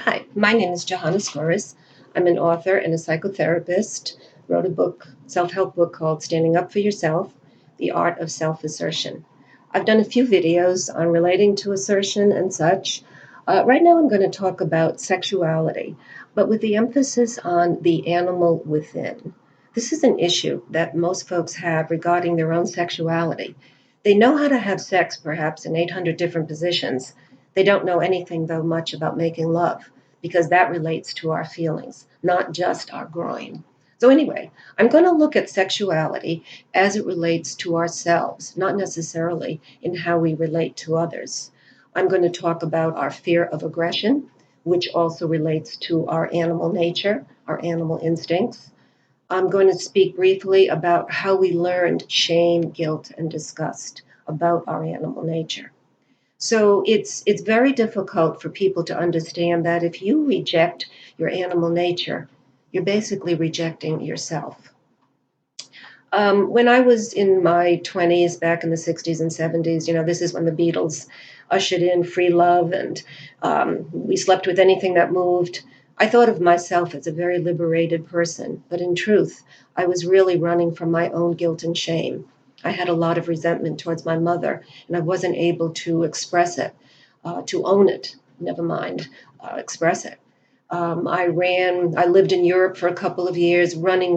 Hi, my name is Johannes Flores. I'm an author and a psychotherapist. Wrote a book, self-help book called Standing Up for Yourself: The Art of Self-Assertion. I've done a few videos on relating to assertion and such. Right now I'm going to talk about sexuality, but with the emphasis on the animal within. This is an issue that most folks have regarding their own sexuality. They know how to have sex perhaps in 800 different positions. They don't know anything, though, much about making love because that relates to our feelings, not just our groin. So, anyway, I'm going to look at sexuality as it relates to ourselves, not necessarily in how we relate to others. I'm going to talk about our fear of aggression, which also relates to our animal nature, our animal instincts. I'm going to speak briefly about how we learned shame, guilt, and disgust about our animal nature. So it's very difficult for people to understand that if you reject your animal nature, you're basically rejecting yourself. When I was in my 20s, back in the 60s and 70s, this is when the Beatles ushered in free love and we slept with anything that moved. I thought of myself as a very liberated person, but in truth, I was really running from my own guilt and shame. I had a lot of resentment towards my mother, and I wasn't able to express it, to own it, never mind, express it. I lived in Europe for a couple of years, running,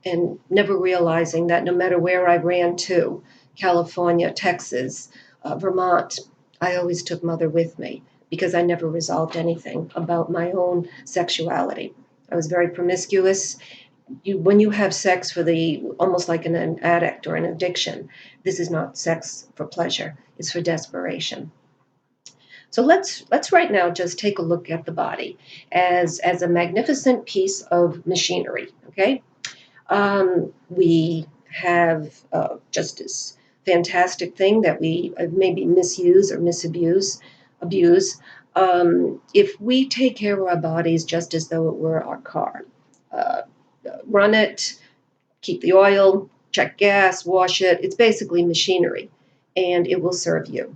and never realizing that no matter where I ran to, California, Texas, Vermont, I always took mother with me because I never resolved anything about my own sexuality. I was very promiscuous. When you have sex for the almost like an addict or an addiction, this is not sex for pleasure, it's for desperation. So let's right now just take a look at the body as a magnificent piece of machinery. Okay, we have just this fantastic thing that we maybe misuse or abuse. If we take care of our bodies just as though it were our car, uh, run it, keep the oil, check gas, wash it, it's basically machinery, and it will serve you.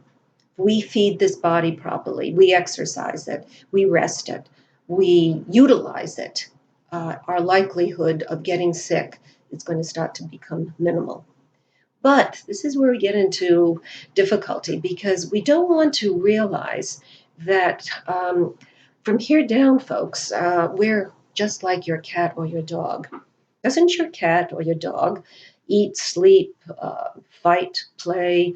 We feed this body properly, we exercise it, we rest it, we utilize it, our likelihood of getting sick is going to start to become minimal. But this is where we get into difficulty because we don't want to realize that from here down, folks, we're just like your cat or your dog. Doesn't your cat or your dog eat, sleep, fight, play,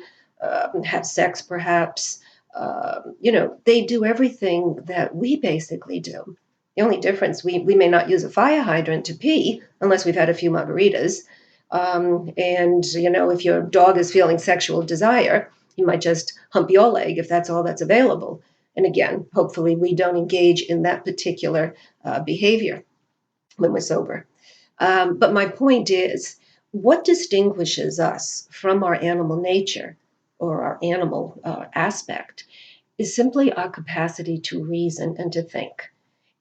have sex perhaps? They do everything that we basically do. The only difference, we may not use a fire hydrant to pee unless we've had a few margaritas. And if your dog is feeling sexual desire, you might just hump your leg if that's all that's available. And again, hopefully, we don't engage in that particular behavior when we're sober. But my point is, what distinguishes us from our animal nature or our animal aspect is simply our capacity to reason and to think.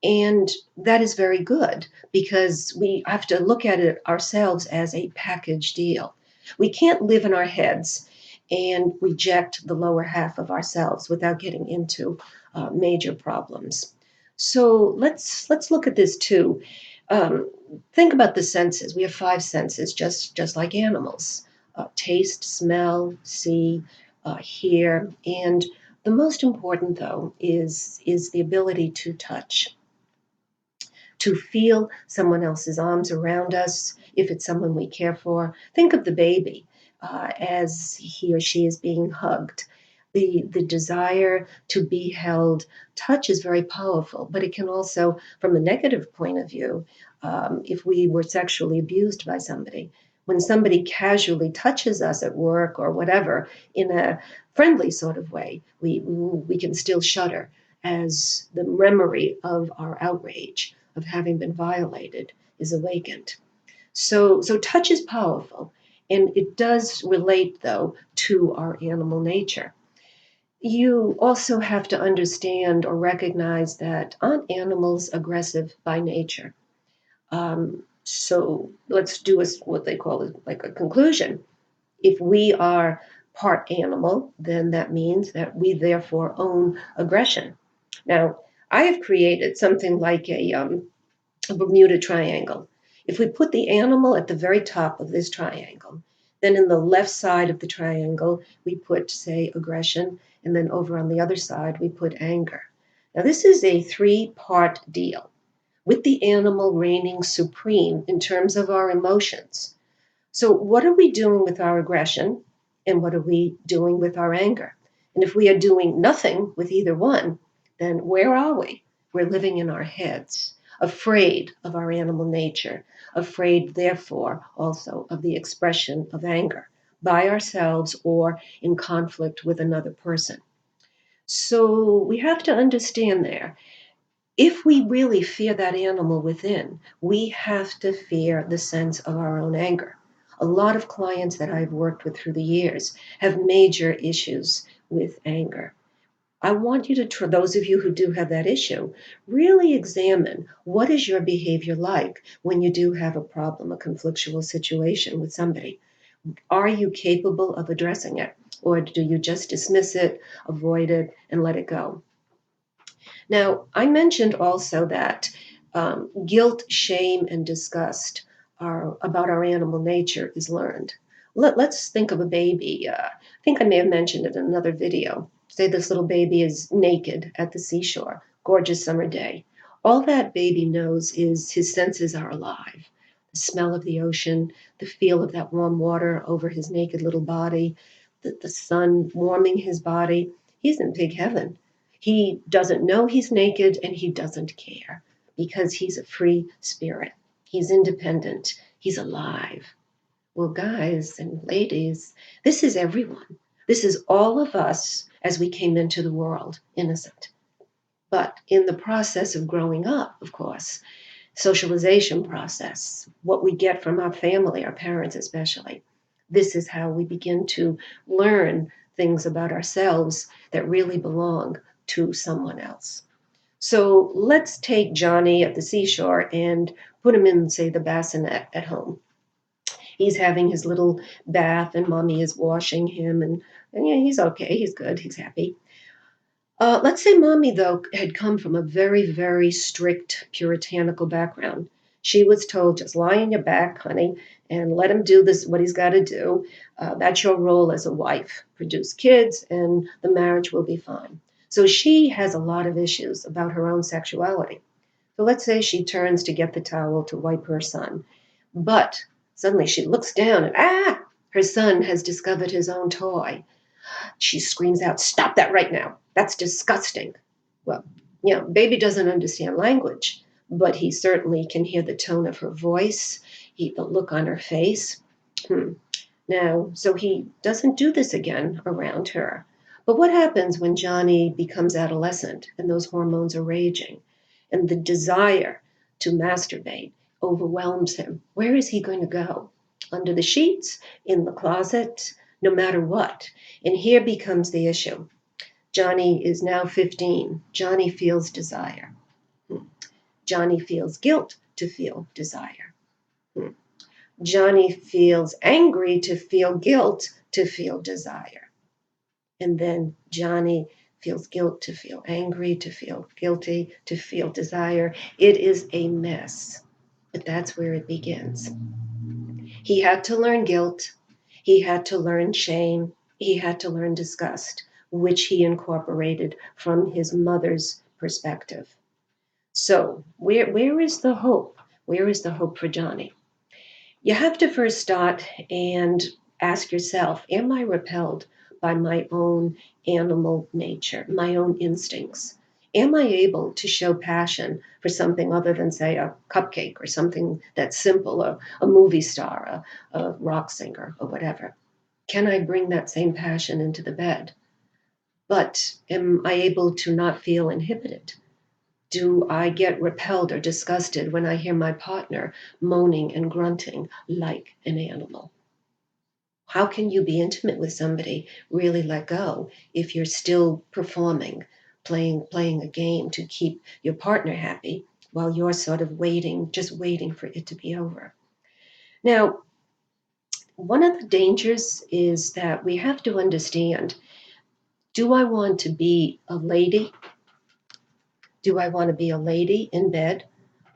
And that is very good because we have to look at it ourselves as a package deal. We can't live in our heads and reject the lower half of ourselves without getting into major problems. So let's look at this too. Um, think about the senses. We have five senses, just like animals: taste, smell, see, hear, and the most important, though, is the ability to touch, to feel someone else's arms around us, if it's someone we care for. Think of the baby as he or she is being hugged. The desire to be held. Touch is very powerful, but it can also, from a negative point of view, if we were sexually abused by somebody, when somebody casually touches us at work or whatever in a friendly sort of way, we can still shudder as the memory of our outrage of having been violated is awakened. So touch is powerful, and it does relate, though, to our animal nature. You also have to understand or recognize that aren't animals aggressive by nature? So let's do what they call like a conclusion. If we are part animal, then that means that we therefore own aggression. Now, I have created something like a Bermuda Triangle. If we put the animal at the very top of this triangle, then in the left side of the triangle, we put, say, aggression, and then over on the other side, we put anger. Now, this is a three-part deal with the animal reigning supreme in terms of our emotions. So, what are we doing with our aggression? And what are we doing with our anger? And if we are doing nothing with either one, then where are we? We're living in our heads, afraid of our animal nature, afraid, therefore, also of the expression of anger by ourselves or in conflict with another person. So, we have to understand there, if we really fear that animal within, we have to fear the sense of our own anger. A lot of clients that I've worked with through the years have major issues with anger. I want you to, those of you who do have that issue, really examine what is your behavior like when you do have a problem, a conflictual situation with somebody. Are you capable of addressing it? Or do you just dismiss it, avoid it, and let it go? Now, I mentioned also that guilt, shame, and disgust are about our animal nature is learned. Let's think of a baby. I think I may have mentioned it in another video. Say this little baby is naked at the seashore, gorgeous summer day. All that baby knows is his senses are alive. The smell of the ocean, the feel of that warm water over his naked little body, the sun warming his body. He's in big heaven. He doesn't know he's naked and he doesn't care because he's a free spirit. He's independent. He's alive. Well, guys and ladies, this is everyone. This is all of us as we came into the world innocent. But in the process of growing up, of course, socialization process, what we get from our family, our parents especially, this is how we begin to learn things about ourselves that really belong to someone else. So let's take Johnny at the seashore and put him in, say, the bassinet at home. He's having his little bath, and mommy is washing him, and yeah, he's okay, he's good, he's happy. Let's say mommy, though, had come from a very, very strict puritanical background. She was told, just lie on your back, honey, and let him do this, what he's got to do. That's your role as a wife. Produce kids, and the marriage will be fine. So she has a lot of issues about her own sexuality. So let's say she turns to get the towel to wipe her son. But suddenly she looks down and, her son has discovered his own toy. She screams out, "Stop that right now. That's disgusting." Well, baby doesn't understand language, but he certainly can hear the tone of her voice, the look on her face. Now, so he doesn't do this again around her. But what happens when Johnny becomes adolescent and those hormones are raging and the desire to masturbate overwhelms him? Where is he going to go? Under the sheets, in the closet, no matter what. And here becomes the issue. Johnny is now 15. Johnny feels desire. Johnny feels guilt to feel desire. Johnny feels angry to feel guilt to feel desire. And then Johnny feels guilt to feel angry, to feel guilty, to feel desire. It is a mess. But that's where it begins. He had to learn guilt. He had to learn shame. He had to learn disgust, which he incorporated from his mother's perspective. So, where is the hope? Where is the hope for Johnny? You have to first start and ask yourself, am I repelled by my own animal nature, my own instincts? Am I able to show passion for something other than, say, a cupcake or something that's simple, a movie star, a rock singer, or whatever? Can I bring that same passion into the bed? But am I able to not feel inhibited? Do I get repelled or disgusted when I hear my partner moaning and grunting like an animal? How can you be intimate with somebody, really let go, if you're still performing, playing a game to keep your partner happy while you're sort of waiting, just waiting for it to be over? Now, one of the dangers is that we have to understand, do I want to be a lady? Do I want to be a lady in bed,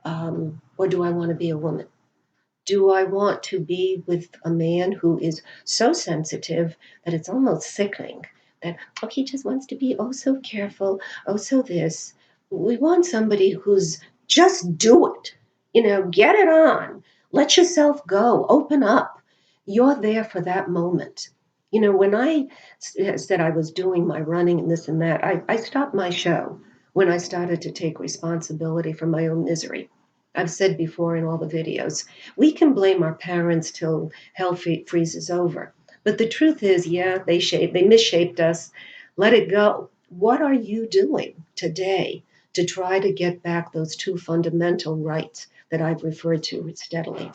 or do I want to be a woman? Do I want to be with a man who is so sensitive that it's almost sickening? That, oh, he just wants to be oh so careful, oh so this. We want somebody who's just do it, get it on, let yourself go, open up. You're there for that moment. When I said I was doing my running and this and that, I stopped my show when I started to take responsibility for my own misery. I've said before in all the videos, we can blame our parents till hell freezes over. But the truth is, yeah, they misshaped us. Let it go. What are you doing today to try to get back those two fundamental rights that I've referred to steadily?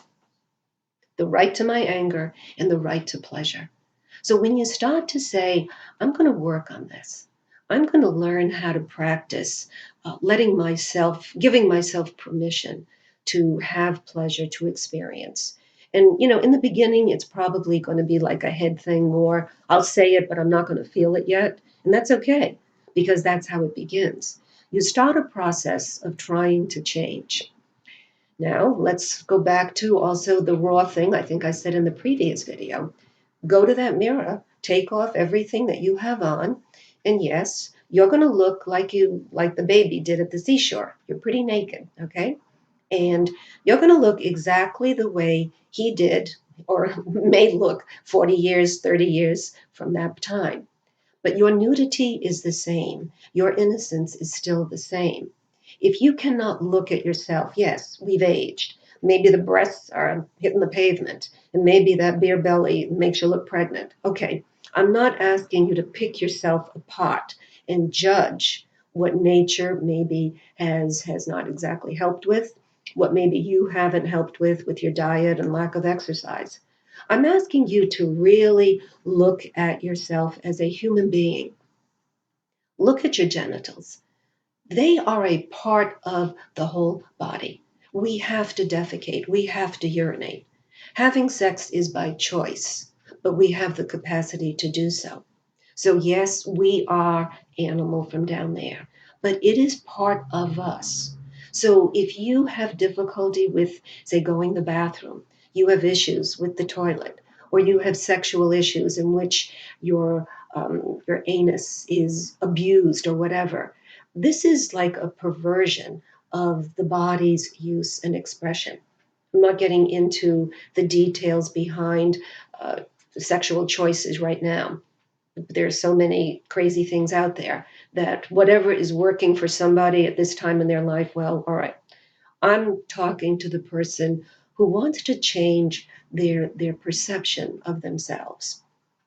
The right to my anger and the right to pleasure. So when you start to say, I'm going to work on this, I'm going to learn how to practice giving myself permission to have pleasure, to experience. And, in the beginning, it's probably going to be like a head thing more. I'll say it, but I'm not going to feel it yet. And that's okay, because that's how it begins. You start a process of trying to change. Now, let's go back to also the raw thing I think I said in the previous video. Go to that mirror, take off everything that you have on, and yes, you're going to look like the baby did at the seashore. You're pretty naked, okay? And you're going to look exactly the way he did or may look 40 years, 30 years from that time. But your nudity is the same. Your innocence is still the same. If you cannot look at yourself, yes, we've aged. Maybe the breasts are hitting the pavement, and maybe that beer belly makes you look pregnant. Okay, I'm not asking you to pick yourself apart and judge what nature maybe has not exactly helped with, what maybe you haven't helped with your diet and lack of exercise. I'm asking you to really look at yourself as a human being. Look at your genitals. They are a part of the whole body. We have to defecate, we have to urinate. Having sex is by choice, but we have the capacity to do so. So, yes, we are animal from down there, but it is part of us. So, if you have difficulty with, say, going to the bathroom, you have issues with the toilet, or you have sexual issues in which your anus is abused or whatever, this is like a perversion of the body's use and expression. I'm not getting into the details behind uh, sexual choices right now. There's so many crazy things out there that whatever is working for somebody at this time in their life, well, all right. I'm talking to the person who wants to change their perception of themselves.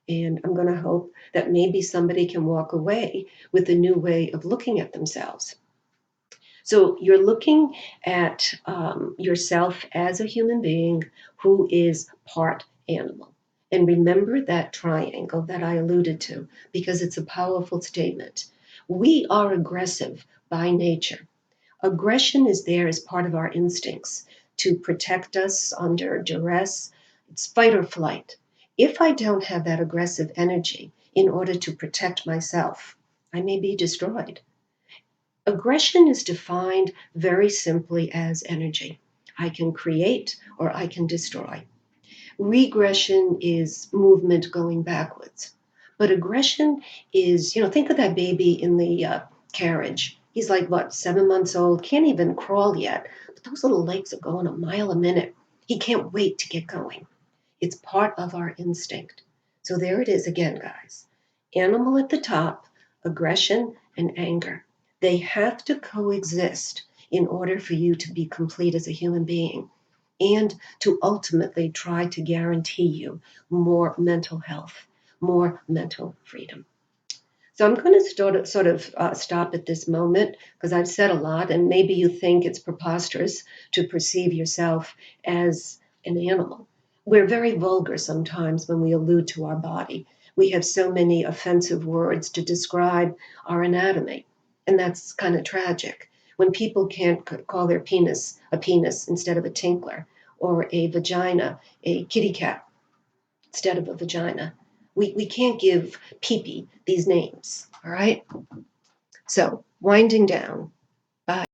And I'm going to hope that maybe somebody can walk away with a new way of looking at themselves. So you're looking at yourself as a human being who is part animal. And remember that triangle that I alluded to, because it's a powerful statement. We are aggressive by nature. Aggression is there as part of our instincts to protect us under duress. It's fight or flight. If I don't have that aggressive energy in order to protect myself, I may be destroyed. Aggression is defined very simply as energy. I can create or I can destroy. Regression is movement going backwards. But aggression is, think of that baby in the carriage. He's like, what, 7 months old, can't even crawl yet. But those little legs are going a mile a minute. He can't wait to get going. It's part of our instinct. So there it is again, guys. Animal at the top, aggression and anger. They have to coexist in order for you to be complete as a human being and to ultimately try to guarantee you more mental health, more mental freedom. So I'm going to stop at this moment because I've said a lot, and maybe you think it's preposterous to perceive yourself as an animal. We're very vulgar sometimes when we allude to our body. We have so many offensive words to describe our anatomy, and that's kind of tragic. When people can't call their penis a penis instead of a tinkler, or a vagina a kitty cat instead of a vagina. We can't give pee-pee these names, all right? So, winding down, Bye.